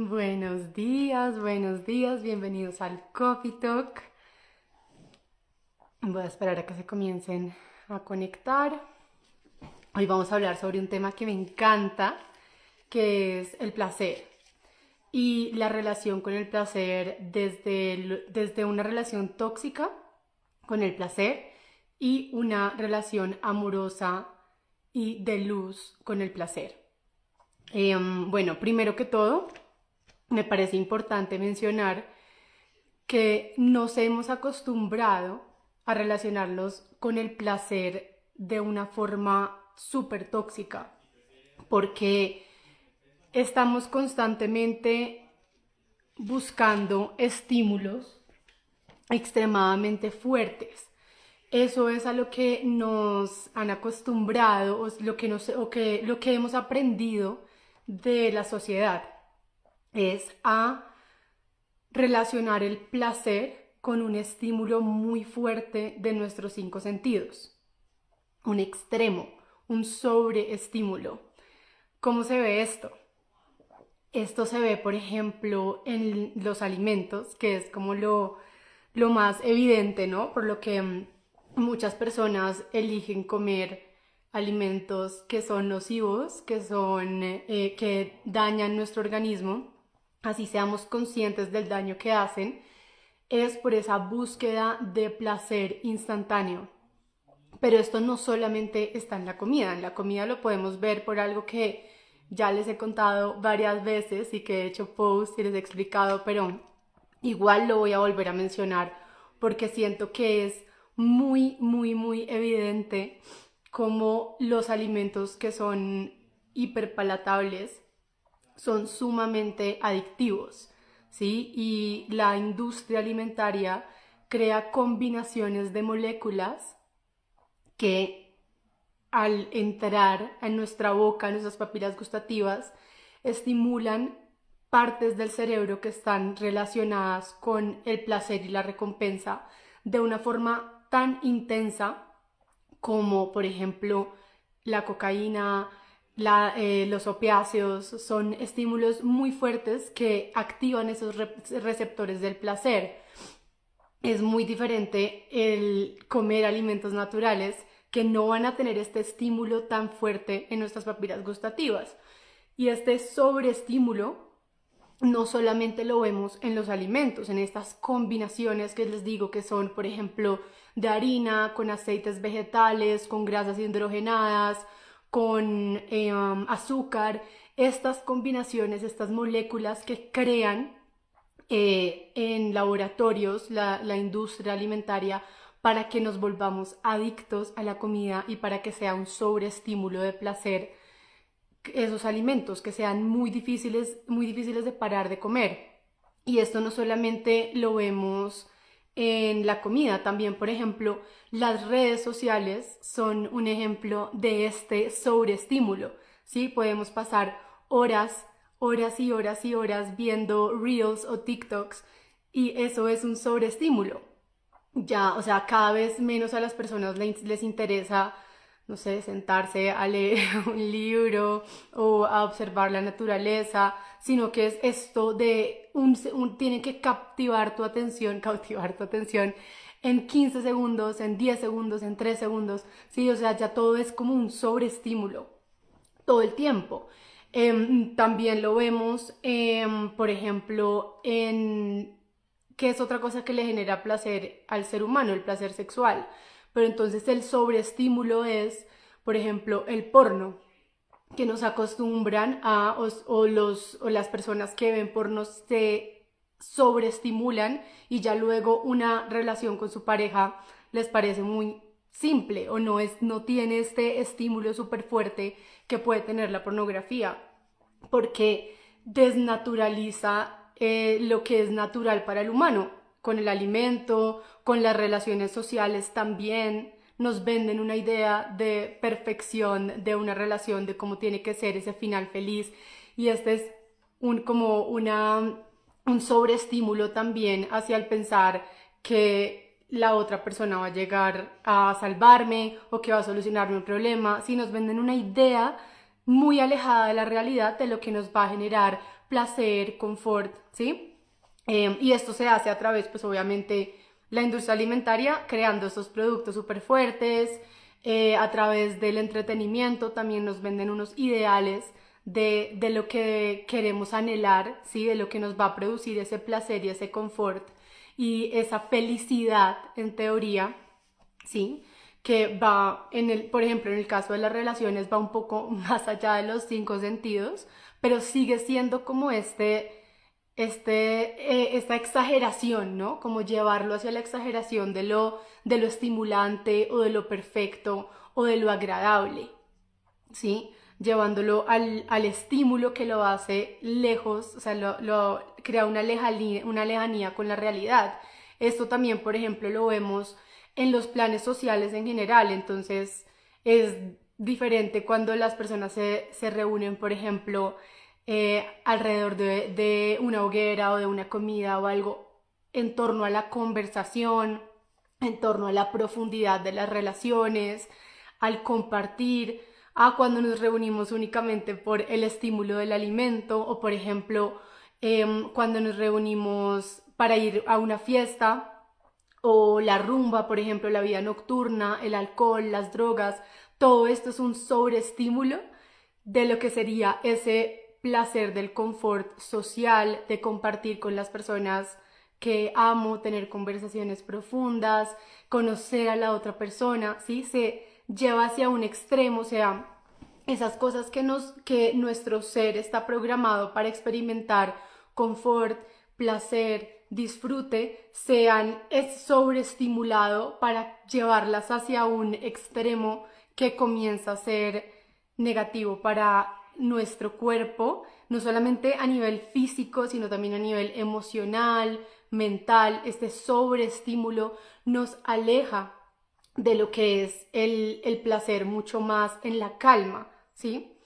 Buenos días, bienvenidos al Coffee Talk. Voy a esperar a que se comiencen a conectar. Hoy vamos a hablar sobre un tema que me encanta, que es el placer y la relación con el placer desde una relación tóxica con el placer y una relación amorosa y de luz con el placer. Bueno, primero que todo, me parece importante mencionar que nos hemos acostumbrado a relacionarnos con el placer de una forma súper tóxica, porque estamos constantemente buscando estímulos extremadamente fuertes. Eso es a lo que nos han acostumbrado, lo que hemos aprendido de la sociedad, es a relacionar el placer con un estímulo muy fuerte de nuestros cinco sentidos, un extremo, un sobreestímulo. ¿Cómo se ve esto? Esto se ve, por ejemplo, en los alimentos, que es como lo más evidente, ¿no? Por lo que muchas personas eligen comer alimentos que son nocivos, que dañan nuestro organismo, así seamos conscientes del daño que hacen, es por esa búsqueda de placer instantáneo. Pero esto no solamente está en la comida lo podemos ver por algo que ya les he contado varias veces y que he hecho posts y les he explicado, pero igual lo voy a volver a mencionar porque siento que es muy evidente cómo los alimentos que son hiperpalatables son sumamente adictivos, ¿sí? Y la industria alimentaria crea combinaciones de moléculas que al entrar en nuestra boca, en nuestras papilas gustativas, estimulan partes del cerebro que están relacionadas con el placer y la recompensa de una forma tan intensa como, por ejemplo, la cocaína, los opiáceos. Son estímulos muy fuertes que activan esos receptores del placer. Es muy diferente el comer alimentos naturales que no van a tener este estímulo tan fuerte en nuestras papilas gustativas. Y este sobreestímulo no solamente lo vemos en los alimentos, en estas combinaciones que les digo que son, por ejemplo, de harina, con aceites vegetales, con grasas hidrogenadas, con azúcar, estas combinaciones, estas moléculas que crean en laboratorios la industria alimentaria para que nos volvamos adictos a la comida y para que sea un sobreestímulo de placer esos alimentos, que sean muy difíciles de parar de comer. Y esto no solamente lo vemos en la comida, también, por ejemplo, las redes sociales son un ejemplo de este sobreestímulo, ¿sí? Podemos pasar horas viendo Reels o TikToks y eso es un sobreestímulo. Ya, o sea, cada vez menos a las personas les interesa, no sé, sentarse a leer un libro o a observar la naturaleza, sino que es esto de tiene que cautivar tu atención en 15 segundos, en 10 segundos, en 3 segundos, sí, o sea, ya todo es como un sobreestímulo todo el tiempo. También lo vemos, por ejemplo, que es otra cosa que le genera placer al ser humano, el placer sexual. Pero entonces el sobreestímulo es, por ejemplo, el porno, que nos acostumbran o las personas que ven porno se sobreestimulan y ya luego una relación con su pareja les parece muy simple o no tiene este estímulo súper fuerte que puede tener la pornografía, porque desnaturaliza lo que es natural para el humano, con el alimento, con las relaciones sociales también. Nos venden una idea de perfección de una relación, de cómo tiene que ser ese final feliz, y este es un sobreestímulo también hacia el pensar que la otra persona va a llegar a salvarme o que va a solucionarme un problema. Si nos venden una idea muy alejada de la realidad de lo que nos va a generar placer, confort, ¿sí? Y esto se hace a través, pues obviamente, la industria alimentaria creando estos productos súper fuertes, a través del entretenimiento también nos venden unos ideales de lo que queremos anhelar, ¿sí? De lo que nos va a producir ese placer y ese confort y esa felicidad en teoría, ¿sí? Que va, por ejemplo, en el caso de las relaciones va un poco más allá de los cinco sentidos, pero sigue siendo como esta exageración, ¿no? Como llevarlo hacia la exageración de lo estimulante o de lo perfecto o de lo agradable, ¿sí? Llevándolo al estímulo que lo hace lejos, o sea, lo crea una lejanía con la realidad. Esto también, por ejemplo, lo vemos en los planes sociales en general, entonces es diferente cuando las personas se reúnen, por ejemplo, alrededor de una hoguera o de una comida o algo en torno a la conversación, en torno a la profundidad de las relaciones, al compartir, a cuando nos reunimos únicamente por el estímulo del alimento o por ejemplo cuando nos reunimos para ir a una fiesta o la rumba, por ejemplo, la vida nocturna, el alcohol, las drogas, todo esto es un sobreestímulo de lo que sería ese placer del confort social, de compartir con las personas que amo, tener conversaciones profundas, conocer a la otra persona, ¿sí? Se lleva hacia un extremo, o sea, esas cosas que nuestro ser está programado para experimentar confort, placer, disfrute, es sobreestimulado para llevarlas hacia un extremo que comienza a ser negativo para nuestro cuerpo, no solamente a nivel físico, sino también a nivel emocional, mental. Este sobreestímulo nos aleja de lo que es el placer mucho más en la calma, ¿sí?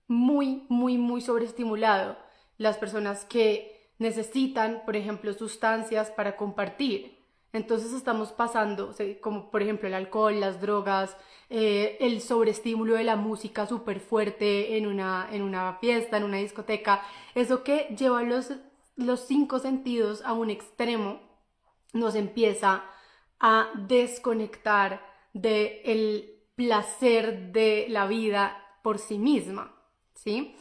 Muy, muy, muy sobreestimulado. Las personas que necesitan, por ejemplo, sustancias para compartir. Entonces estamos pasando, como por ejemplo el alcohol, las drogas, el sobreestímulo de la música súper fuerte en una fiesta, en una discoteca. Eso que lleva los cinco sentidos a un extremo nos empieza a desconectar del placer de la vida por sí misma, ¿sí?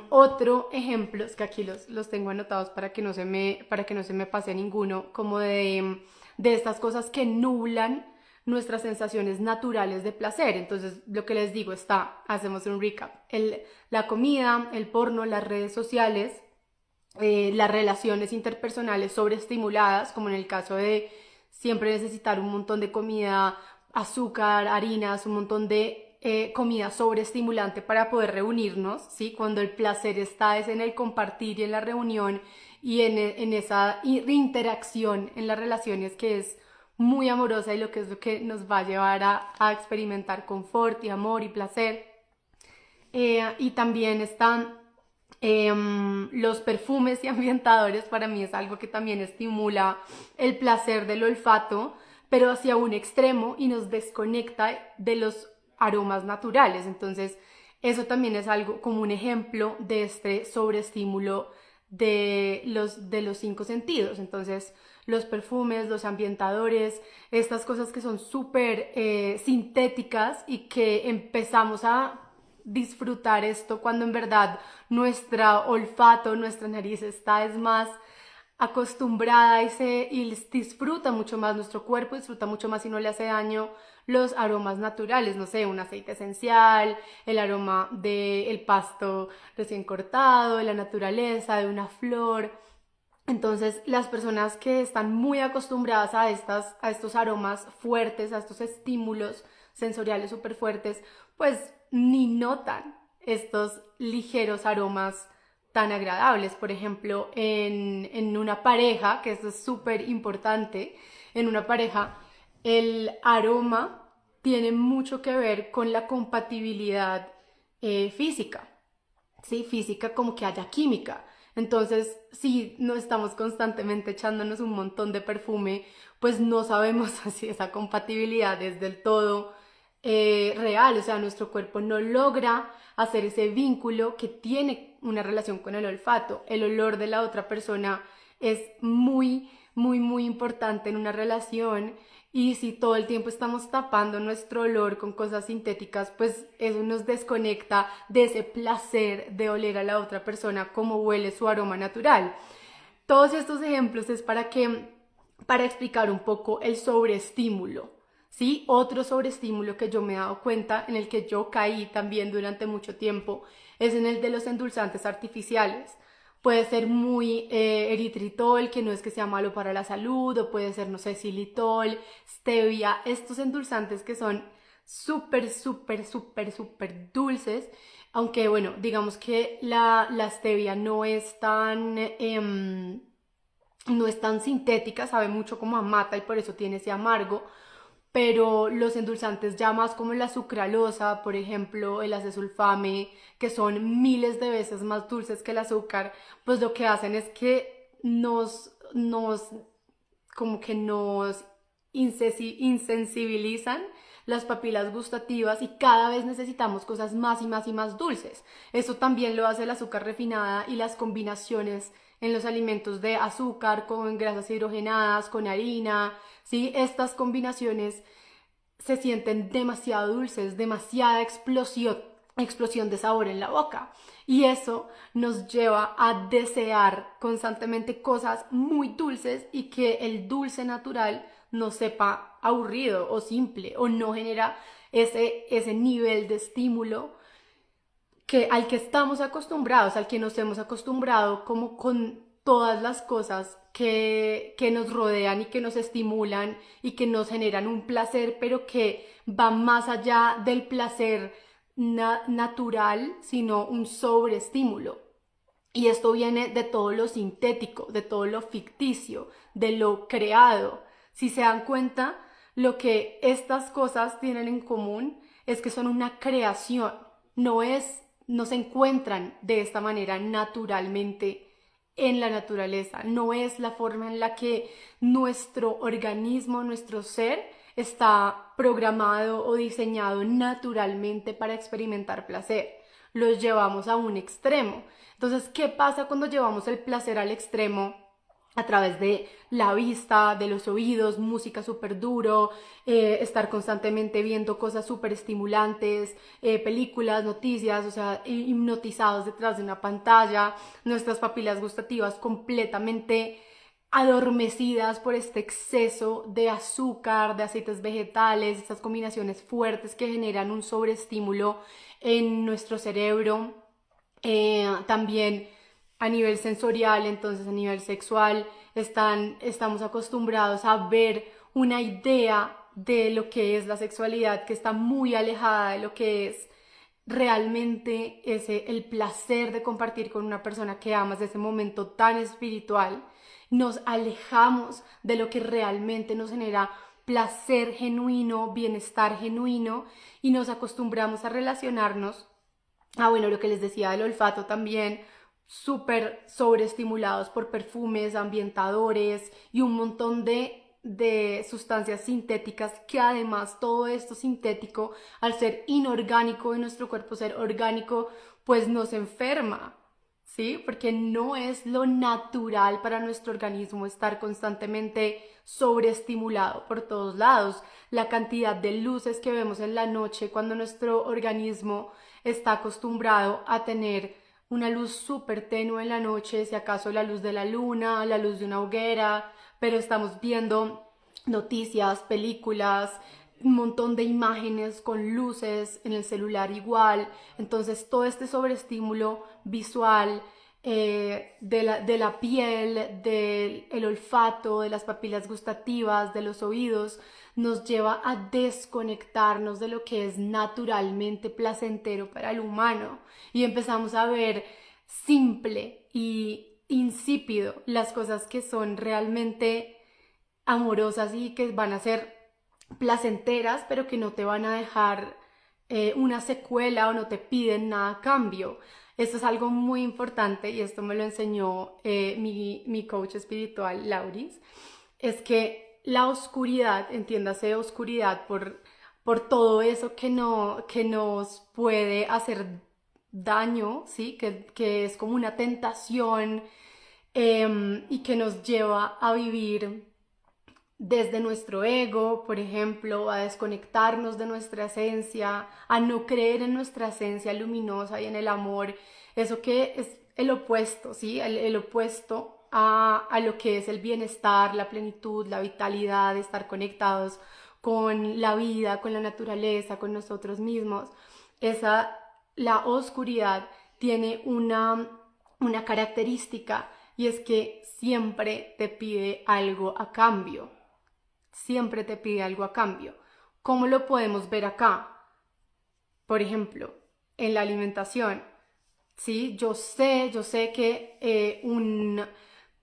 Otro ejemplo, es que aquí los tengo anotados para que no se me pase ninguno, como de estas cosas que nublan nuestras sensaciones naturales de placer. Entonces, lo que les digo hacemos un recap, la comida, el porno, las redes sociales, las relaciones interpersonales sobreestimuladas, como en el caso de siempre necesitar un montón de comida, azúcar, harinas, un montón de comida sobreestimulante para poder reunirnos, ¿sí? Cuando el placer es en el compartir y en la reunión y en esa interacción en las relaciones que es muy amorosa y lo que es lo que nos va a llevar a experimentar confort y amor y placer. Y también están los perfumes y ambientadores. Para mí es algo que también estimula el placer del olfato, pero hacia un extremo y nos desconecta de los aromas naturales. Entonces, eso también es algo como un ejemplo de este sobreestímulo de los cinco sentidos. Entonces, los perfumes, los ambientadores, estas cosas que son súper sintéticas y que empezamos a disfrutar esto cuando en verdad nuestro olfato, nuestra nariz es más acostumbrada y disfruta mucho más, nuestro cuerpo disfruta mucho más y no le hace daño los aromas naturales, no sé, un aceite esencial, el aroma del pasto recién cortado, de la naturaleza, de una flor. Entonces, las personas que están muy acostumbradas a estos aromas fuertes, a estos estímulos sensoriales súper fuertes, pues ni notan estos ligeros aromas tan agradables. Por ejemplo, en una pareja, que esto es súper importante, en una pareja el aroma tiene mucho que ver con la compatibilidad física, ¿sí? Física, como que haya química. Entonces, si no estamos constantemente echándonos un montón de perfume, pues no sabemos si esa compatibilidad es del todo real, o sea, nuestro cuerpo no logra hacer ese vínculo que tiene una relación con el olfato. El olor de la otra persona es muy, muy, muy importante en una relación, y si todo el tiempo estamos tapando nuestro olor con cosas sintéticas, pues eso nos desconecta de ese placer de oler a la otra persona como huele su aroma natural. Todos estos ejemplos es para explicar un poco el sobreestímulo, ¿sí? Otro sobreestímulo que yo me he dado cuenta, en el que yo caí también durante mucho tiempo, es en el de los endulzantes artificiales. Puede ser muy eritritol, que no es que sea malo para la salud, o puede ser, no sé, xilitol, stevia, estos endulzantes que son súper, súper, súper, súper dulces, aunque bueno, digamos que la stevia no es tan sintética, sabe mucho como a mata y por eso tiene ese amargo, pero los endulzantes ya más como la sucralosa, por ejemplo, el acesulfame, que son miles de veces más dulces que el azúcar, pues lo que hacen es que como que nos insensibilizan las papilas gustativas, y cada vez necesitamos cosas más y más y más dulces. Eso también lo hace el azúcar refinada y las combinaciones en los alimentos de azúcar con grasas hidrogenadas, con harina, ¿sí? Estas combinaciones se sienten demasiado dulces, demasiada explosión de sabor en la boca. Y eso nos lleva a desear constantemente cosas muy dulces, y que el dulce natural no sepa aburrido o simple, o no genera ese nivel de estímulo al que estamos acostumbrados, al que nos hemos acostumbrado como con todas las cosas que nos rodean y que nos estimulan y que nos generan un placer, pero que va más allá del placer natural, sino un sobreestímulo. Y esto viene de todo lo sintético, de todo lo ficticio, de lo creado. Si se dan cuenta, lo que estas cosas tienen en común es que son una creación, no se encuentran de esta manera naturalmente en la naturaleza, no es la forma en la que nuestro organismo, nuestro ser, está programado o diseñado naturalmente para experimentar placer. Los llevamos a un extremo. Entonces, ¿qué pasa cuando llevamos el placer al extremo? A través de la vista, de los oídos, música súper duro, estar constantemente viendo cosas súper estimulantes, películas, noticias, o sea, hipnotizados detrás de una pantalla, nuestras papilas gustativas completamente adormecidas por este exceso de azúcar, de aceites vegetales, estas combinaciones fuertes que generan un sobreestímulo en nuestro cerebro. También a nivel sensorial, entonces a nivel sexual, estamos acostumbrados a ver una idea de lo que es la sexualidad que está muy alejada de lo que es realmente el placer de compartir con una persona que amas, de ese momento tan espiritual. Nos alejamos de lo que realmente nos genera placer genuino, bienestar genuino, y nos acostumbramos a relacionarnos. Bueno, lo que les decía del olfato también, súper sobreestimulados por perfumes, ambientadores y un montón de sustancias sintéticas, que además todo esto sintético, al ser inorgánico en nuestro cuerpo, ser orgánico, pues nos enferma, ¿sí? Porque no es lo natural para nuestro organismo estar constantemente sobreestimulado por todos lados. La cantidad de luces que vemos en la noche, cuando nuestro organismo está acostumbrado a tener una luz súper tenue en la noche, si acaso la luz de la luna, la luz de una hoguera, pero estamos viendo noticias, películas, un montón de imágenes con luces en el celular igual. Entonces todo este sobreestímulo visual, de la piel, del olfato, de las papilas gustativas, de los oídos, nos lleva a desconectarnos de lo que es naturalmente placentero para el humano, y empezamos a ver simple y insípido las cosas que son realmente amorosas y que van a ser placenteras, pero que no te van a dejar una secuela, o no te piden nada a cambio. Esto es algo muy importante, y esto me lo enseñó mi coach espiritual, Lauris, es que la oscuridad, entiéndase oscuridad por todo eso que, no, que nos puede hacer daño, ¿sí? Que es como una tentación y que nos lleva a vivir desde nuestro ego, por ejemplo, a desconectarnos de nuestra esencia, a no creer en nuestra esencia luminosa y en el amor, eso que es el opuesto, ¿sí? El opuesto a lo que es el bienestar, la plenitud, la vitalidad, estar conectados con la vida, con la naturaleza, con nosotros mismos. La oscuridad tiene una característica y es que siempre te pide algo a cambio. Siempre te pide algo a cambio. ¿Cómo lo podemos ver acá? Por ejemplo, en la alimentación. ¿Sí? Yo sé que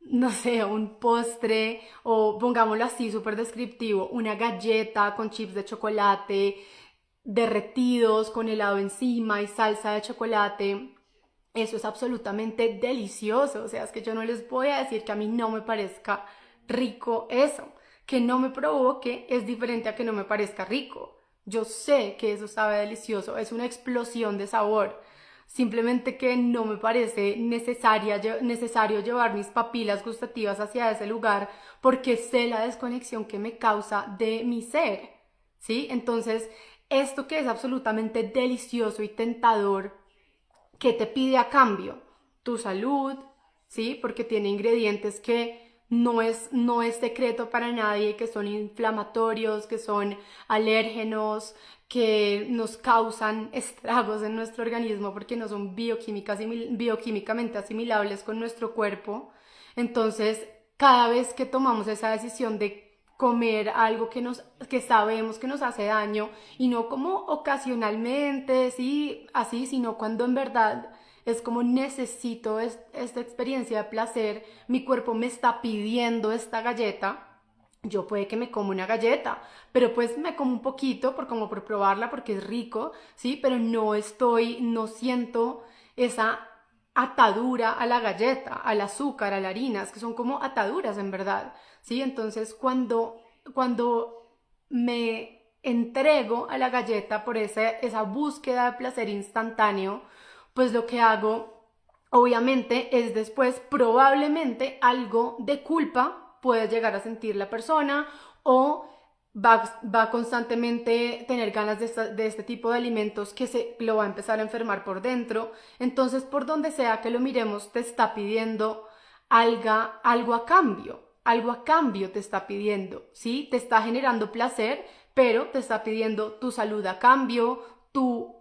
no sé, un postre o pongámoslo así, súper descriptivo, una galleta con chips de chocolate derretidos con helado encima y salsa de chocolate, eso es absolutamente delicioso. O sea, es que yo no les voy a decir que a mí no me parezca rico eso. Que no me provoque es diferente a que no me parezca rico. Yo sé que eso sabe delicioso, es una explosión de sabor. Simplemente que no me parece necesario llevar mis papilas gustativas hacia ese lugar porque sé la desconexión que me causa de mi ser, ¿sí? Entonces, esto que es absolutamente delicioso y tentador, ¿qué te pide a cambio? Tu salud, ¿sí? Porque tiene ingredientes que no es secreto para nadie, que son inflamatorios, que son alérgenos, que nos causan estragos en nuestro organismo porque no son bioquímicamente asimilables con nuestro cuerpo. Entonces, cada vez que tomamos esa decisión de comer algo que sabemos que nos hace daño y no como ocasionalmente, sí, así, sino cuando en verdad es como necesito esta experiencia de placer, mi cuerpo me está pidiendo esta galleta, yo puede que me como una galleta, pero pues me como un poquito por probarla porque es rico, sí, pero no siento esa atadura a la galleta, al azúcar, a la harina, es que son como ataduras en verdad, sí, entonces cuando me entrego a la galleta por esa búsqueda de placer instantáneo, pues lo que hago obviamente es después probablemente algo de culpa puede llegar a sentir la persona o va a constantemente tener ganas de este tipo de alimentos que se lo va a empezar a enfermar por dentro. Entonces, por donde sea que lo miremos, te está pidiendo algo a cambio te está pidiendo, ¿sí? Te está generando placer, pero te está pidiendo tu salud a cambio, tu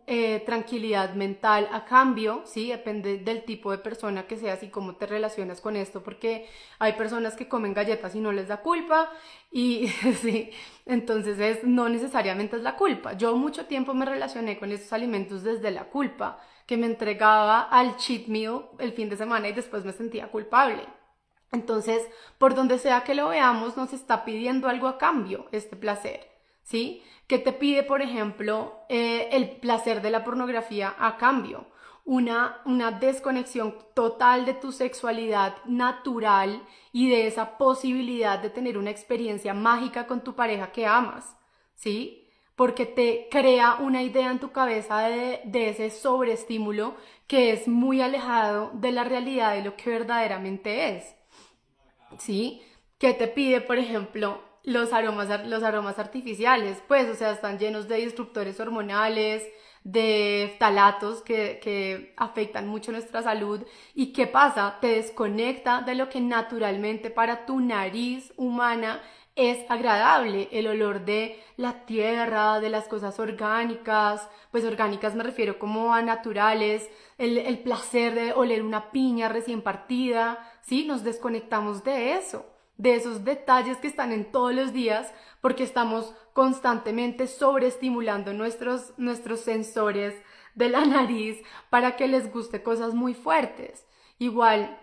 tranquilidad mental a cambio, ¿sí? Depende del tipo de persona que seas y cómo te relacionas con esto, porque hay personas que comen galletas y no les da culpa y sí, entonces no necesariamente es la culpa. Yo mucho tiempo me relacioné con estos alimentos desde la culpa, que me entregaba al cheat meal el fin de semana y después me sentía culpable. Entonces, por donde sea que lo veamos, nos está pidiendo algo a cambio, este placer, ¿sí? Que te pide, por ejemplo, el placer de la pornografía a cambio, una desconexión total de tu sexualidad natural y de esa posibilidad de tener una experiencia mágica con tu pareja que amas, ¿sí? Porque te crea una idea en tu cabeza de ese sobreestímulo que es muy alejado de la realidad de lo que verdaderamente es. ¿Sí? ¿Qué te pide, por ejemplo, los aromas artificiales? Pues, o sea, están llenos de disruptores hormonales, de ftalatos que afectan mucho nuestra salud. ¿Y qué pasa? Te desconecta de lo que naturalmente para tu nariz humana es agradable, el olor de la tierra, de las cosas orgánicas, pues orgánicas me refiero como a naturales, el placer de oler una piña recién partida, ¿sí? Nos desconectamos de eso, de esos detalles que están en todos los días porque estamos constantemente sobreestimulando nuestros sensores de la nariz para que les guste cosas muy fuertes. Igual,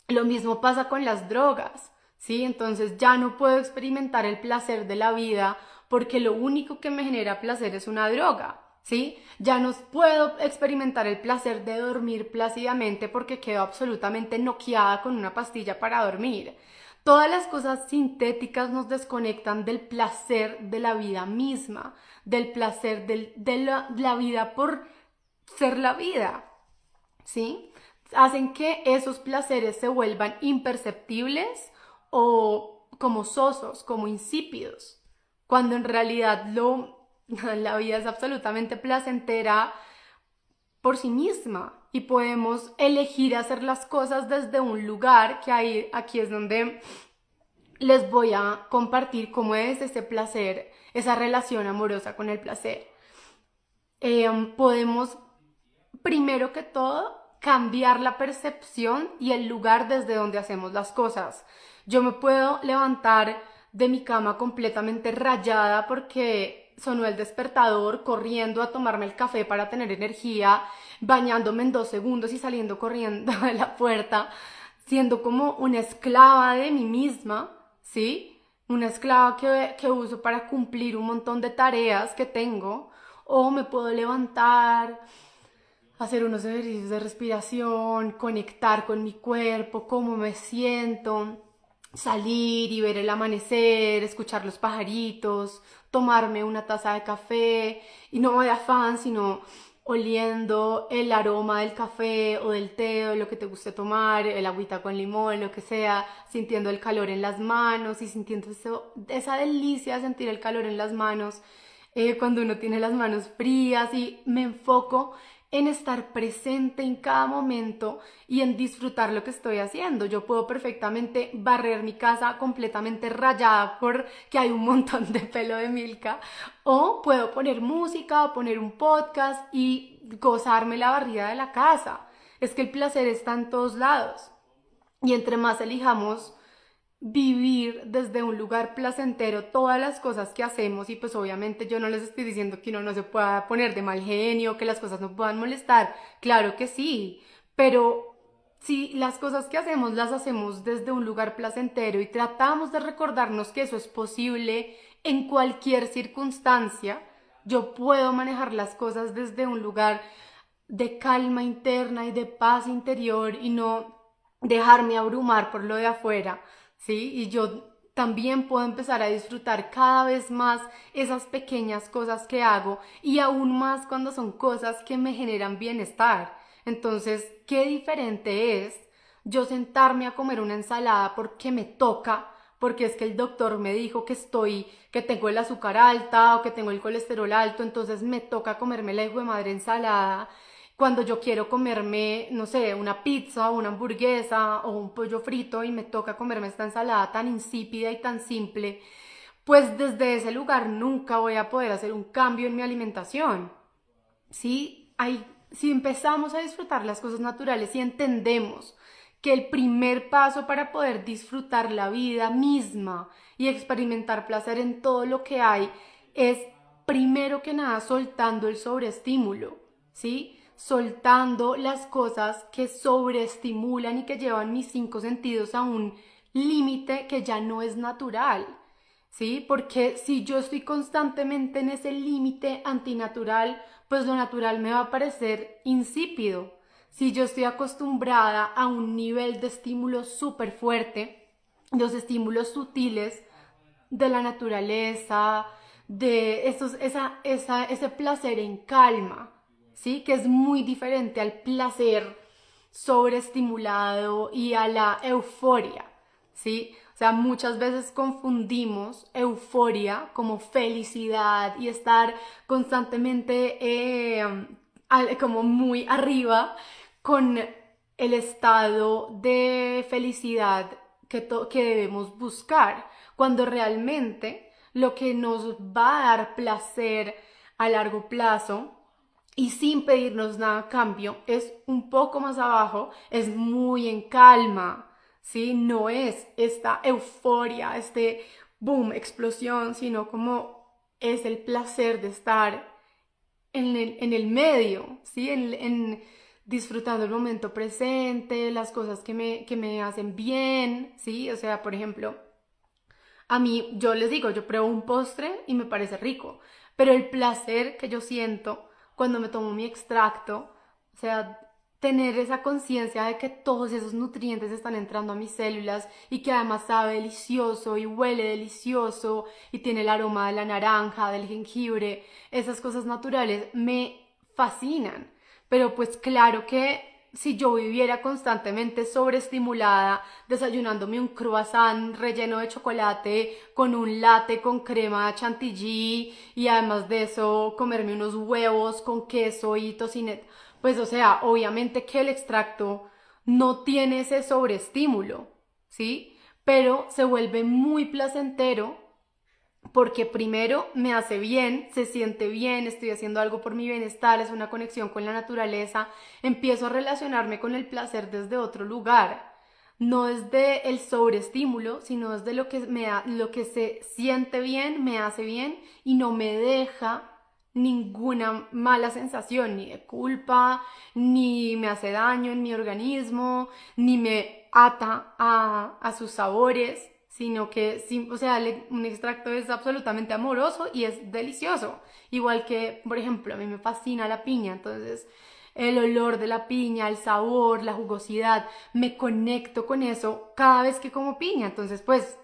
lo mismo pasa con las drogas. ¿Sí? Entonces ya no puedo experimentar el placer de la vida porque lo único que me genera placer es una droga, ¿sí? Ya no puedo experimentar el placer de dormir plácidamente porque quedo absolutamente noqueada con una pastilla para dormir. Todas las cosas sintéticas nos desconectan del placer de la vida misma, del placer de la vida por ser la vida, ¿sí? Hacen que esos placeres se vuelvan imperceptibles o como sosos, como insípidos, cuando en realidad la vida es absolutamente placentera por sí misma y podemos elegir hacer las cosas desde un lugar que aquí es donde les voy a compartir cómo es ese placer, esa relación amorosa con el placer. Podemos, primero que todo, cambiar la percepción y el lugar desde donde hacemos las cosas. Yo me puedo levantar de mi cama completamente rayada porque sonó el despertador, corriendo a tomarme el café para tener energía, bañándome en 2 segundos y saliendo corriendo de la puerta, siendo como una esclava de mí misma, ¿sí? Una esclava que uso para cumplir un montón de tareas que tengo, o me puedo levantar, hacer unos ejercicios de respiración, conectar con mi cuerpo, cómo me siento, salir y ver el amanecer, escuchar los pajaritos, tomarme una taza de café y no de afán, sino oliendo el aroma del café o del té o de lo que te guste tomar, el agüita con limón, lo que sea, sintiendo el calor en las manos y sintiendo esa delicia de sentir el calor en las manos cuando uno tiene las manos frías, y me enfoco en estar presente en cada momento y en disfrutar lo que estoy haciendo. Yo puedo perfectamente barrer mi casa completamente rayada porque hay un montón de pelo de Milka, o puedo poner música o poner un podcast y gozarme la barrida de la casa. Es que el placer está en todos lados y entre más elijamos vivir desde un lugar placentero todas las cosas que hacemos, y pues obviamente yo no les estoy diciendo que uno no se pueda poner de mal genio, que las cosas no puedan molestar, claro que sí, pero si las cosas que hacemos las hacemos desde un lugar placentero y tratamos de recordarnos que eso es posible en cualquier circunstancia, yo puedo manejar las cosas desde un lugar de calma interna y de paz interior y no dejarme abrumar por lo de afuera, ¿sí? Y yo también puedo empezar a disfrutar cada vez más esas pequeñas cosas que hago, y aún más cuando son cosas que me generan bienestar. Entonces, qué diferente es yo sentarme a comer una ensalada porque me toca, porque es que el doctor me dijo que tengo el azúcar alta o que tengo el colesterol alto, entonces me toca comerme la hijo de madre ensalada, cuando yo quiero comerme, no sé, una pizza o una hamburguesa o un pollo frito y me toca comerme esta ensalada tan insípida y tan simple, pues desde ese lugar nunca voy a poder hacer un cambio en mi alimentación. ¿Sí? Si empezamos a disfrutar las cosas naturales y entendemos que el primer paso para poder disfrutar la vida misma y experimentar placer en todo lo que hay es, primero que nada, soltando el sobreestímulo, ¿sí? Soltando las cosas que sobreestimulan y que llevan mis 5 sentidos a un límite que ya no es natural, ¿sí? Porque si yo estoy constantemente en ese límite antinatural, pues lo natural me va a parecer insípido. Si yo estoy acostumbrada a un nivel de estímulo súper fuerte, los estímulos sutiles de la naturaleza, de ese placer en calma, ¿sí? Que es muy diferente al placer sobreestimulado y a la euforia, ¿sí? O sea, muchas veces confundimos euforia como felicidad y estar constantemente como muy arriba con el estado de felicidad que debemos buscar, cuando realmente lo que nos va a dar placer a largo plazo y sin pedirnos nada a cambio es un poco más abajo, es muy en calma, ¿sí? No es esta euforia, este boom, explosión, sino como es el placer de estar en el medio, ¿sí? Disfrutando el momento presente, las cosas que me hacen bien, ¿sí? O sea, por ejemplo, a mí, yo les digo, yo pruebo un postre y me parece rico, pero el placer que yo siento cuando me tomo mi extracto, o sea, tener esa conciencia de que todos esos nutrientes están entrando a mis células y que además sabe delicioso y huele delicioso y tiene el aroma de la naranja, del jengibre, esas cosas naturales me fascinan. Pero pues claro que si yo viviera constantemente sobreestimulada, desayunándome un croissant relleno de chocolate con un latte con crema chantilly y además de eso comerme unos huevos con queso y tocineta, pues o sea, obviamente que el extracto no tiene ese sobreestímulo, ¿sí? Pero se vuelve muy placentero porque primero me hace bien, se siente bien, estoy haciendo algo por mi bienestar, es una conexión con la naturaleza, empiezo a relacionarme con el placer desde otro lugar, no desde el sobreestímulo, sino desde lo que lo que se siente bien, me hace bien y no me deja ninguna mala sensación, ni de culpa, ni me hace daño en mi organismo, ni me ata a sus sabores, sino que, o sea, un extracto es absolutamente amoroso y es delicioso. Igual que, por ejemplo, a mí me fascina la piña, entonces el olor de la piña, el sabor, la jugosidad, me conecto con eso cada vez que como piña. Entonces, pues,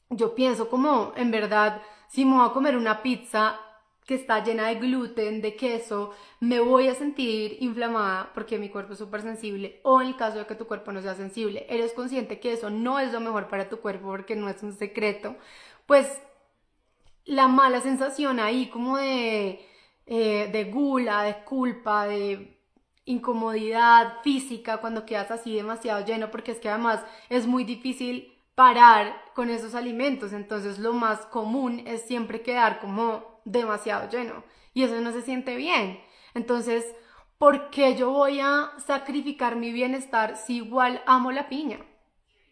yo pienso como, en verdad, si me voy a comer una pizza que está llena de gluten, de queso, me voy a sentir inflamada porque mi cuerpo es súper sensible, o en el caso de que tu cuerpo no sea sensible, eres consciente que eso no es lo mejor para tu cuerpo porque no es un secreto, pues la mala sensación ahí como de gula, de culpa, de incomodidad física cuando quedas así demasiado lleno, porque es que además es muy difícil parar con esos alimentos, entonces lo más común es siempre quedar como demasiado lleno y eso no se siente bien. Entonces, ¿por qué yo voy a sacrificar mi bienestar si igual amo la piña?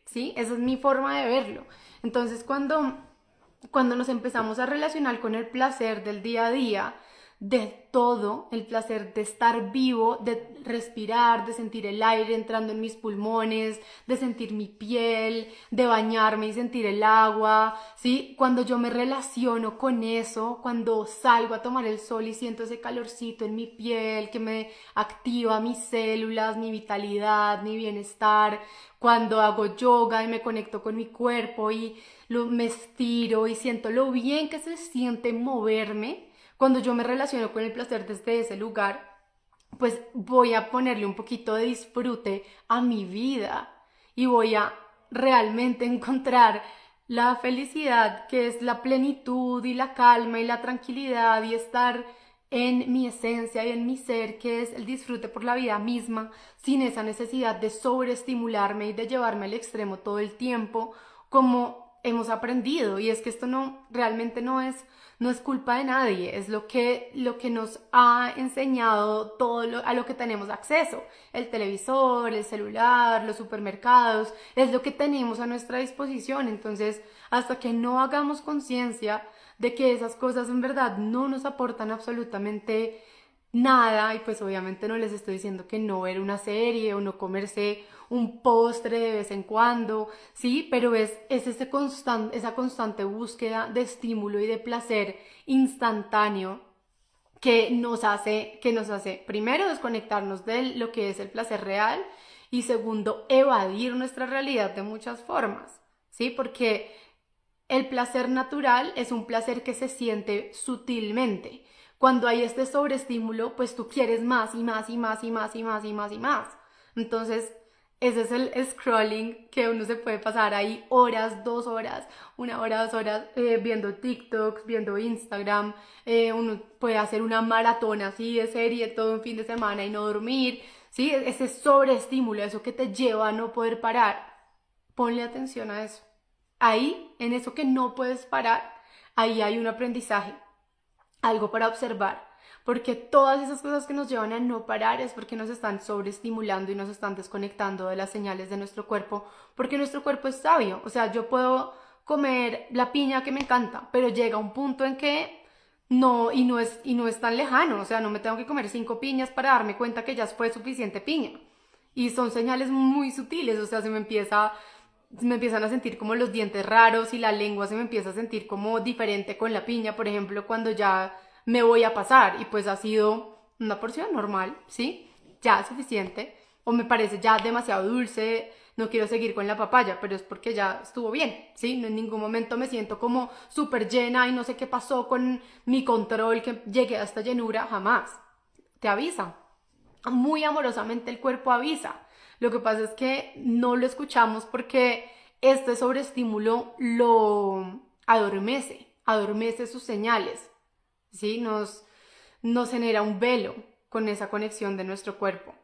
¿Sí? Esa es mi forma de verlo. Entonces, cuando nos empezamos a relacionar con el placer del día a día, de todo, el placer de estar vivo, de respirar, de sentir el aire entrando en mis pulmones, de sentir mi piel, de bañarme y sentir el agua, ¿sí? Cuando yo me relaciono con eso, cuando salgo a tomar el sol y siento ese calorcito en mi piel que me activa mis células, mi vitalidad, mi bienestar, cuando hago yoga y me conecto con mi cuerpo y me estiro y siento lo bien que se siente moverme, cuando yo me relaciono con el placer desde ese lugar, pues voy a ponerle un poquito de disfrute a mi vida y voy a realmente encontrar la felicidad, que es la plenitud y la calma y la tranquilidad y estar en mi esencia y en mi ser, que es el disfrute por la vida misma, sin esa necesidad de sobreestimularme y de llevarme al extremo todo el tiempo, como hemos aprendido. Y es que esto realmente no es culpa de nadie, es lo que nos ha enseñado a lo que tenemos acceso, el televisor, el celular, los supermercados, es lo que tenemos a nuestra disposición. Entonces, hasta que no hagamos conciencia de que esas cosas en verdad no nos aportan absolutamente nada, y pues obviamente no les estoy diciendo que no ver una serie o no comerse un postre de vez en cuando, sí, pero esa constante búsqueda de estímulo y de placer instantáneo que nos hace primero desconectarnos de lo que es el placer real y segundo evadir nuestra realidad de muchas formas, sí, porque el placer natural es un placer que se siente sutilmente. Cuando hay este sobreestímulo, pues tú quieres más y más y más y más y más y más y más. Entonces, ese es el scrolling que uno se puede pasar ahí horas, 2 horas, 1 hora, 2 horas, viendo TikToks, viendo Instagram. Uno puede hacer una maratón así de serie todo un fin de semana y no dormir. ¿Sí? Ese sobreestímulo, eso que te lleva a no poder parar. Ponle atención a eso. Ahí, en eso que no puedes parar, ahí hay un aprendizaje, algo para observar, porque todas esas cosas que nos llevan a no parar es porque nos están sobreestimulando y nos están desconectando de las señales de nuestro cuerpo, porque nuestro cuerpo es sabio. O sea, yo puedo comer la piña que me encanta, pero llega un punto en que no es tan lejano. O sea, no me tengo que comer 5 piñas para darme cuenta que ya fue suficiente piña, y son señales muy sutiles. O sea, me empiezan a sentir como los dientes raros y la lengua se me empieza a sentir como diferente con la piña, por ejemplo, cuando ya me voy a pasar y pues ha sido una porción normal, ¿sí? Ya suficiente. o me parece ya demasiado dulce, no quiero seguir con la papaya, pero es porque ya estuvo bien, ¿sí? No, en ningún momento me siento como súper llena y no sé qué pasó con mi control, que llegué a esta llenura, jamás. Te avisa. Muy amorosamente el cuerpo avisa. Lo que pasa es que no lo escuchamos porque este sobreestímulo lo adormece sus señales, ¿sí? Nos genera un velo con esa conexión de nuestro cuerpo.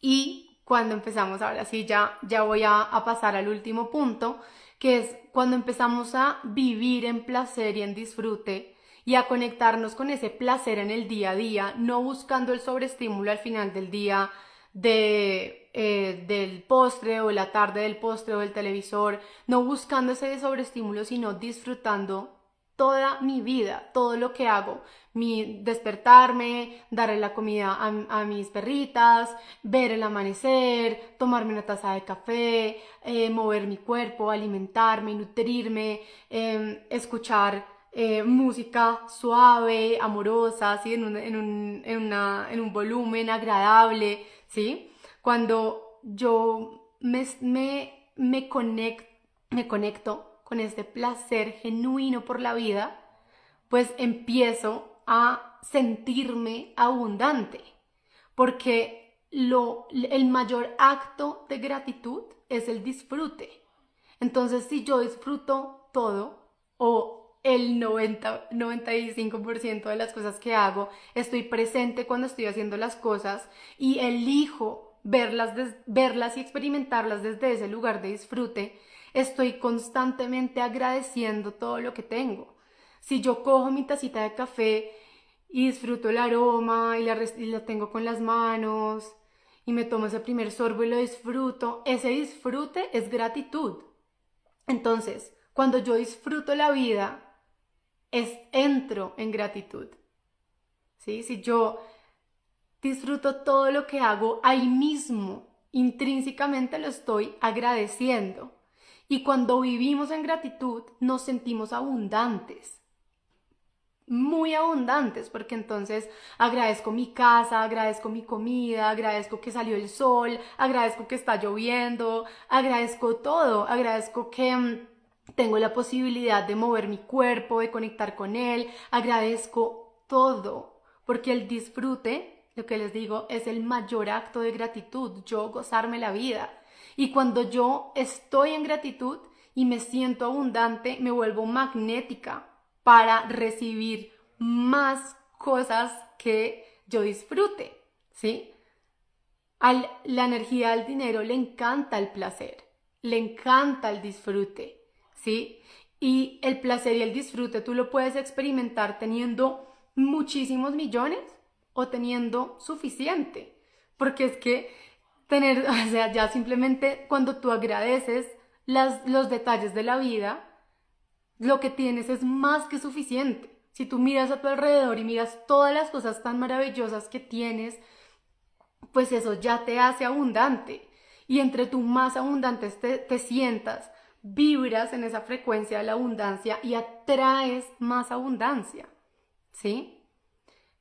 Y cuando empezamos, ahora sí, ya voy a pasar al último punto, que es cuando empezamos a vivir en placer y en disfrute y a conectarnos con ese placer en el día a día, no buscando el sobreestímulo al final del día del postre o la tarde del postre o del televisor, no buscando ese sobreestímulo, sino disfrutando toda mi vida, todo lo que hago, mi despertarme, darle la comida a mis perritas, ver el amanecer, tomarme una taza de café, mover mi cuerpo, alimentarme, nutrirme, escuchar música suave, amorosa, ¿sí? En un volumen agradable, ¿sí? Cuando yo me conecto con este placer genuino por la vida, pues empiezo a sentirme abundante, porque el mayor acto de gratitud es el disfrute. Entonces, si yo disfruto todo o el 95% de las cosas que hago, estoy presente cuando estoy haciendo las cosas y elijo verlas y experimentarlas desde ese lugar de disfrute, estoy constantemente agradeciendo todo lo que tengo. Si yo cojo mi tacita de café y disfruto el aroma y la tengo con las manos y me tomo ese primer sorbo y lo disfruto, ese disfrute es gratitud. Entonces, cuando yo disfruto la vida, entro en gratitud. ¿Sí? Si yo disfruto todo lo que hago, ahí mismo, intrínsecamente lo estoy agradeciendo. Y cuando vivimos en gratitud, nos sentimos abundantes, muy abundantes, porque entonces agradezco mi casa, agradezco mi comida, agradezco que salió el sol, agradezco que está lloviendo, agradezco todo, agradezco que tengo la posibilidad de mover mi cuerpo, de conectar con él, agradezco todo, porque el disfrute, lo que les digo, es el mayor acto de gratitud, yo gozarme la vida. Y cuando yo estoy en gratitud y me siento abundante, me vuelvo magnética para recibir más cosas que yo disfrute, ¿sí? La energía del dinero le encanta el placer, le encanta el disfrute, ¿sí? Y el placer y el disfrute tú lo puedes experimentar teniendo muchísimos millones o teniendo suficiente, porque es que o sea, ya simplemente cuando tú agradeces los detalles de la vida, lo que tienes es más que suficiente. Si tú miras a tu alrededor y miras todas las cosas tan maravillosas que tienes, pues eso ya te hace abundante. Y entre tú más abundantes te sientas, vibras en esa frecuencia de la abundancia y atraes más abundancia, ¿sí?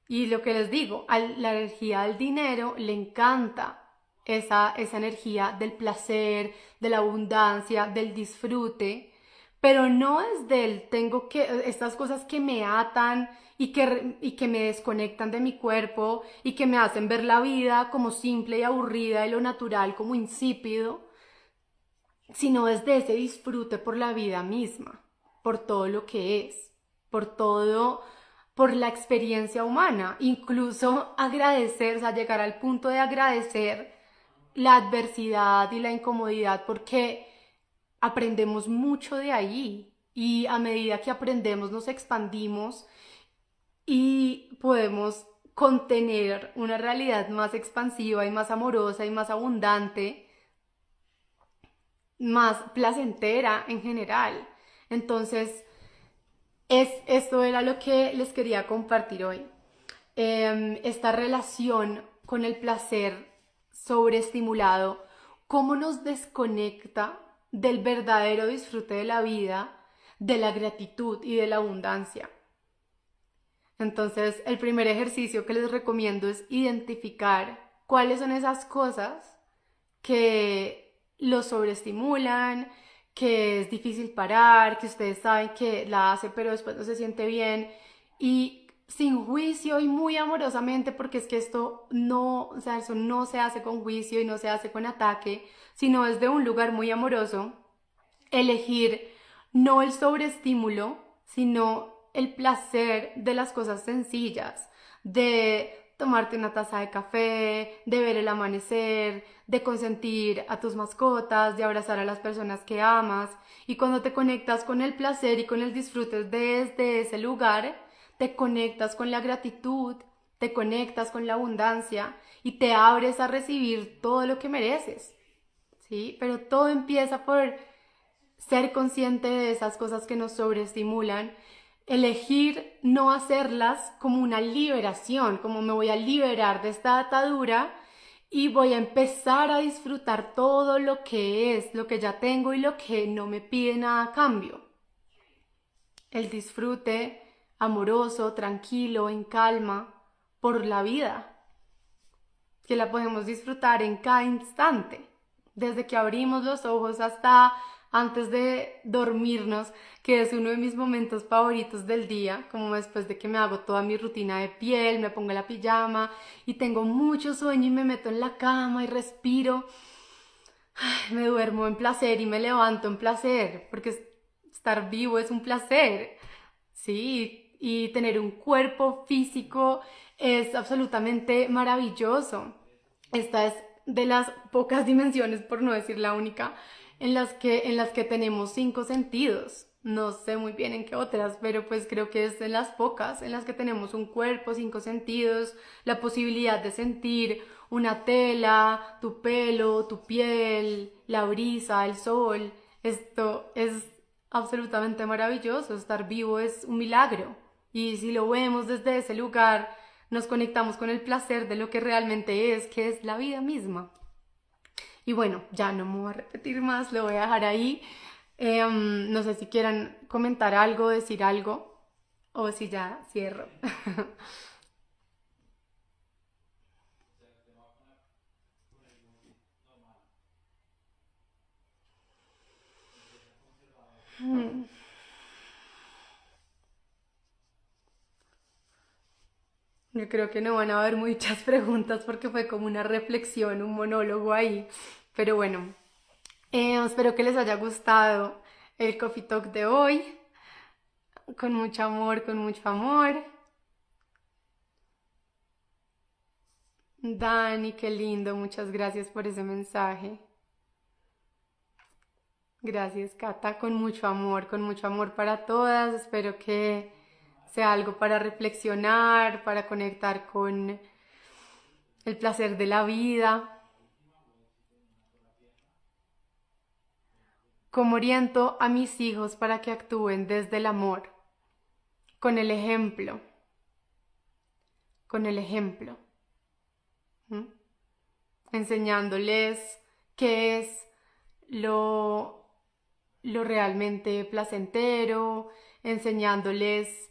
Y lo que les digo, a la energía del dinero le encanta esa energía del placer, de la abundancia, del disfrute, pero no es estas cosas que me atan y que me desconectan de mi cuerpo y que me hacen ver la vida como simple y aburrida y lo natural como insípido, sino desde ese disfrute por la vida misma, por todo lo que es, por la experiencia humana, incluso agradecer, o sea, llegar al punto de agradecer la adversidad y la incomodidad, porque aprendemos mucho de ahí y a medida que aprendemos nos expandimos y podemos contener una realidad más expansiva y más amorosa y más abundante, más placentera en general. Entonces, esto era lo que les quería compartir hoy. Esta relación con el placer sobreestimulado, cómo nos desconecta del verdadero disfrute de la vida, de la gratitud y de la abundancia. Entonces, el primer ejercicio que les recomiendo es identificar cuáles son esas cosas que lo sobreestimulan, que es difícil parar, que ustedes saben que la hace pero después no se siente bien, y sin juicio y muy amorosamente, porque es que esto no, o sea, eso no se hace con juicio y no se hace con ataque, sino desde un lugar muy amoroso, elegir no el sobreestímulo, sino el placer de las cosas sencillas, de tomarte una taza de café, de ver el amanecer, de consentir a tus mascotas, de abrazar a las personas que amas. Y cuando te conectas con el placer y con el disfrute desde ese lugar, te conectas con la gratitud, te conectas con la abundancia y te abres a recibir todo lo que mereces, ¿sí? Pero todo empieza por ser consciente de esas cosas que nos sobreestimulan, elegir no hacerlas como una liberación, como me voy a liberar de esta atadura y voy a empezar a disfrutar todo lo que es, lo que ya tengo y lo que no me pide nada a cambio. El disfrute amoroso, tranquilo, en calma, por la vida, que la podemos disfrutar en cada instante, desde que abrimos los ojos hasta antes de dormirnos, que es uno de mis momentos favoritos del día, como después de que me hago toda mi rutina de piel, me pongo la pijama y tengo mucho sueño y me meto en la cama y respiro, me duermo en placer y me levanto en placer, porque estar vivo es un placer, ¿sí? Y tener un cuerpo físico es absolutamente maravilloso. Esta es de las pocas dimensiones, por no decir la única, en las que tenemos 5 sentidos. No sé muy bien en qué otras, pero pues creo que es de las pocas en las que tenemos un cuerpo, 5 sentidos, la posibilidad de sentir una tela, tu pelo, tu piel, la brisa, el sol. Esto es absolutamente maravilloso. Estar vivo es un milagro. Y si lo vemos desde ese lugar, nos conectamos con el placer de lo que realmente es, que es la vida misma. Y bueno, ya no me voy a repetir más, lo voy a dejar ahí. No sé si quieran comentar algo, decir algo, o si ya cierro. Yo creo que no van a haber muchas preguntas porque fue como una reflexión, un monólogo ahí. Pero bueno, espero que les haya gustado el Coffee Talk de hoy. Con mucho amor, con mucho amor. Dani, qué lindo, muchas gracias por ese mensaje. Gracias, Cata, con mucho amor para todas. Espero que sea algo para reflexionar, para conectar con el placer de la vida. ¿Cómo oriento a mis hijos para que actúen desde el amor? Con el ejemplo, con el ejemplo. ¿Mm? Enseñándoles qué es lo, lo realmente placentero, enseñándoles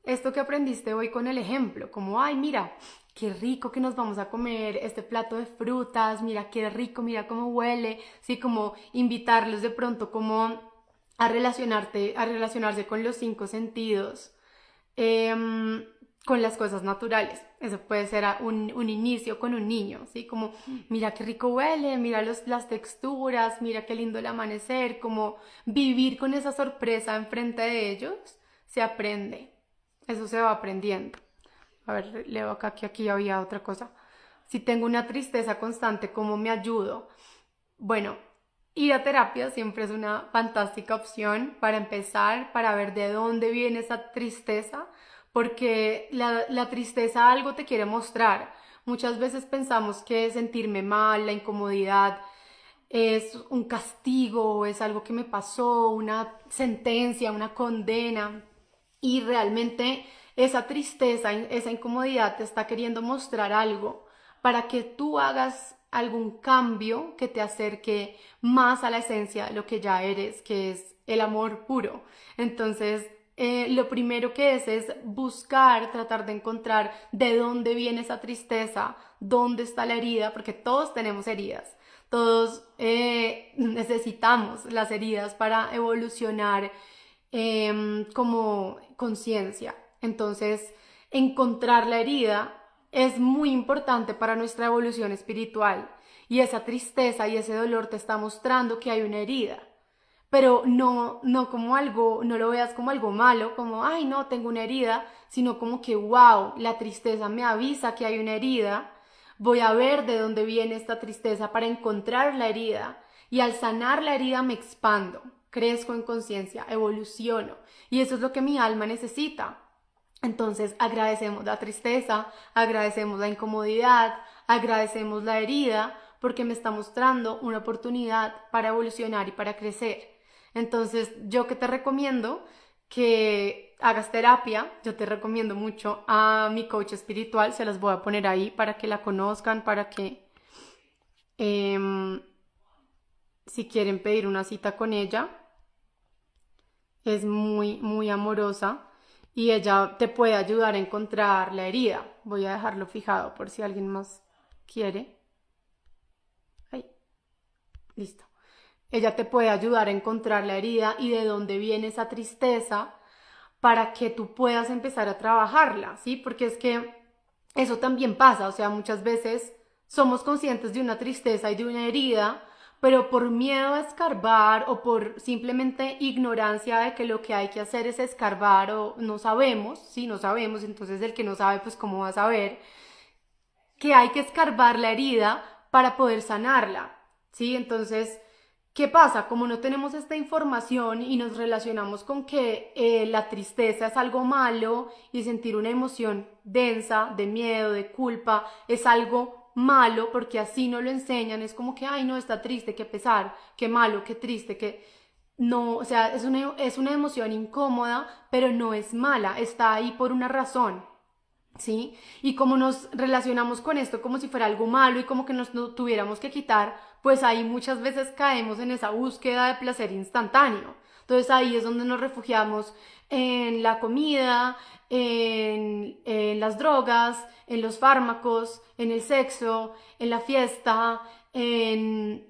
esto que aprendiste hoy con el ejemplo, como, ay, mira, qué rico que nos vamos a comer este plato de frutas, mira qué rico, mira cómo huele, sí, como invitarlos de pronto como a relacionarse con los 5 sentidos, con las cosas naturales. Eso puede ser un inicio con un niño, ¿sí? Como, mira qué rico huele, mira las texturas, mira qué lindo el amanecer, como vivir con esa sorpresa enfrente de ellos, se aprende. Eso se va aprendiendo. A ver, leo acá que aquí había otra cosa. Si tengo una tristeza constante, ¿cómo me ayudo? Bueno, ir a terapia siempre es una fantástica opción para empezar, para ver de dónde viene esa tristeza, porque la tristeza algo te quiere mostrar. Muchas veces pensamos que sentirme mal, la incomodidad, es un castigo, es algo que me pasó, una sentencia, una condena, y realmente esa tristeza, esa incomodidad te está queriendo mostrar algo para que tú hagas algún cambio que te acerque más a la esencia de lo que ya eres, que es el amor puro. Entonces, lo primero que es buscar, tratar de encontrar de dónde viene esa tristeza, dónde está la herida, porque todos tenemos heridas, todos necesitamos las heridas para evolucionar como conciencia. Entonces, encontrar la herida es muy importante para nuestra evolución espiritual, y esa tristeza y ese dolor te está mostrando que hay una herida. Pero no como algo, no lo veas como algo malo, como, ay, no, tengo una herida, sino como que, wow, la tristeza me avisa que hay una herida, voy a ver de dónde viene esta tristeza para encontrar la herida, y al sanar la herida me expando, crezco en conciencia, evoluciono, y eso es lo que mi alma necesita. Entonces agradecemos la tristeza, agradecemos la incomodidad, agradecemos la herida, porque me está mostrando una oportunidad para evolucionar y para crecer. Entonces, yo que te recomiendo que hagas terapia, yo te recomiendo mucho a mi coach espiritual, se las voy a poner ahí para que la conozcan, para que em, si quieren pedir una cita con ella, es muy amorosa y ella te puede ayudar a encontrar la herida. Voy a dejarlo fijado por si alguien más quiere. Ahí, listo. Ella te puede ayudar a encontrar la herida y de dónde viene esa tristeza para que tú puedas empezar a trabajarla, ¿sí? Porque es que eso también pasa, o sea, muchas veces somos conscientes de una tristeza y de una herida, pero por miedo a escarbar o por simplemente ignorancia de que lo que hay que hacer es escarbar o no sabemos, ¿sí? No sabemos, entonces el que no sabe, pues ¿cómo va a saber? Que hay que escarbar la herida para poder sanarla, ¿sí? Entonces, ¿qué pasa? Como no tenemos esta información y nos relacionamos con que la tristeza es algo malo y sentir una emoción densa, de miedo, de culpa, es algo malo porque así no lo enseñan, es como que, ay, no, está triste, qué pesar, qué malo, qué triste, que no, o sea, es una emoción incómoda, pero no es mala, está ahí por una razón. ¿Sí? Y como nos relacionamos con esto como si fuera algo malo y como que nos lo tuviéramos que quitar, pues ahí muchas veces caemos en esa búsqueda de placer instantáneo. Entonces ahí es donde nos refugiamos en la comida, en las drogas, en los fármacos, en el sexo, en la fiesta, en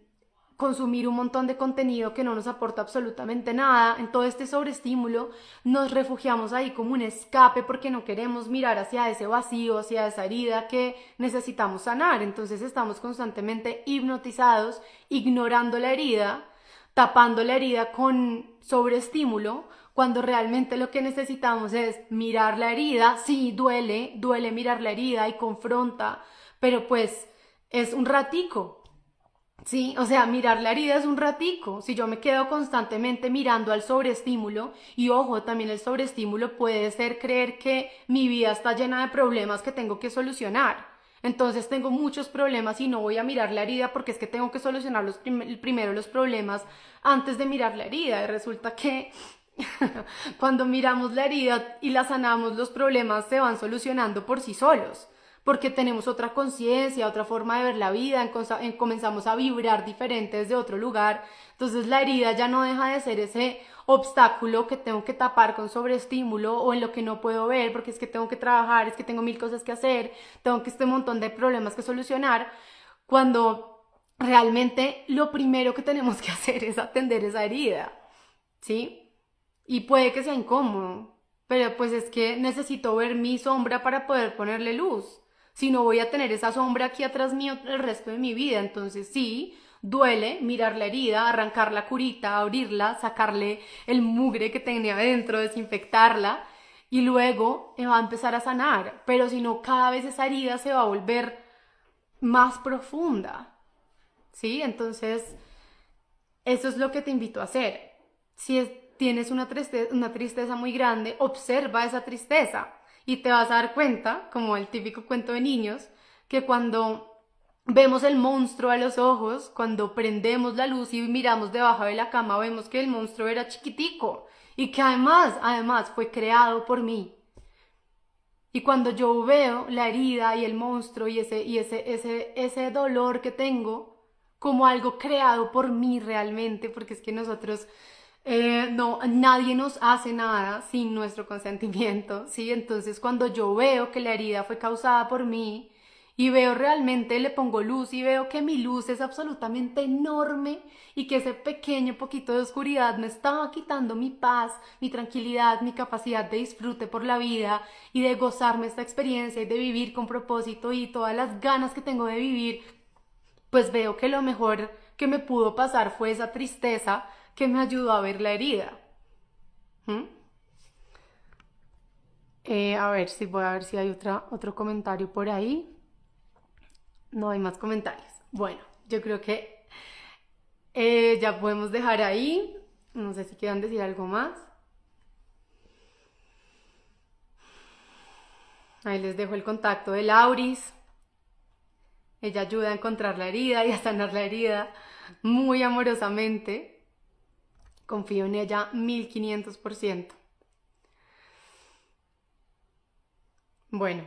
consumir un montón de contenido que no nos aporta absolutamente nada, en todo este sobreestímulo, nos refugiamos ahí como un escape porque no queremos mirar hacia ese vacío, hacia esa herida que necesitamos sanar. Entonces estamos constantemente hipnotizados, ignorando la herida, tapando la herida con sobreestímulo, cuando realmente lo que necesitamos es mirar la herida. Sí, duele mirar la herida y confronta, pero pues es un ratico. Sí, o sea, mirar la herida es un ratico. Si yo me quedo constantemente mirando al sobreestímulo, y ojo, también el sobreestímulo puede ser creer que mi vida está llena de problemas que tengo que solucionar. Entonces tengo muchos problemas y no voy a mirar la herida porque es que tengo que solucionar primero los problemas antes de mirar la herida. Y resulta que cuando miramos la herida y la sanamos, los problemas se van solucionando por sí solos, porque tenemos otra conciencia, otra forma de ver la vida, comenzamos a vibrar diferente desde otro lugar. Entonces la herida ya no deja de ser ese obstáculo que tengo que tapar con sobreestímulo o en lo que no puedo ver porque es que tengo que trabajar, es que tengo mil cosas que hacer, tengo que este montón de problemas que solucionar, cuando realmente lo primero que tenemos que hacer es atender esa herida, ¿sí? Y puede que sea incómodo, pero pues es que necesito ver mi sombra para poder ponerle luz. Si no, voy a tener esa sombra aquí atrás mío el resto de mi vida. Entonces sí, duele mirar la herida, arrancar la curita, abrirla, sacarle el mugre que tenía adentro, desinfectarla y luego va a empezar a sanar. Pero si no, cada vez esa herida se va a volver más profunda. ¿Sí? Entonces, eso es lo que te invito a hacer. Tienes una tristeza muy grande, observa esa tristeza y te vas a dar cuenta, como el típico cuento de niños, que cuando vemos el monstruo a los ojos, cuando prendemos la luz y miramos debajo de la cama, vemos que el monstruo era chiquitico y que además fue creado por mí. Y cuando yo veo la herida y el monstruo y ese dolor que tengo como algo creado por mí realmente, porque es que nosotros no, nadie nos hace nada sin nuestro consentimiento, ¿sí? Entonces cuando yo veo que la herida fue causada por mí y veo realmente, le pongo luz y veo que mi luz es absolutamente enorme y que ese pequeño poquito de oscuridad me estaba quitando mi paz, mi tranquilidad, mi capacidad de disfrute por la vida y de gozarme esta experiencia y de vivir con propósito y todas las ganas que tengo de vivir, pues veo que lo mejor que me pudo pasar fue esa tristeza que me ayudó a ver la herida. ¿Mm? A ver si voy a ver si hay otro comentario por ahí. No hay más comentarios. Bueno, yo creo que ya podemos dejar ahí. No sé si quieran decir algo más. Ahí les dejo el contacto de Lauris. Ella ayuda a encontrar la herida y a sanar la herida muy amorosamente. Confío en ella 1500%. Bueno,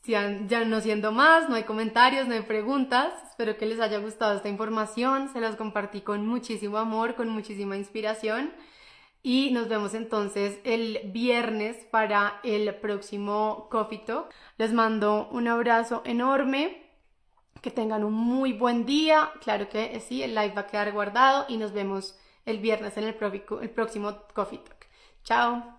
ya no siendo más, no hay comentarios, no hay preguntas. Espero que les haya gustado esta información. Se las compartí con muchísimo amor, con muchísima inspiración. Y nos vemos entonces el viernes para el próximo Coffee Talk. Les mando un abrazo enorme. Que tengan un muy buen día. Claro que sí, el live va a quedar guardado y nos vemos el viernes en el próximo Coffee Talk. Chao.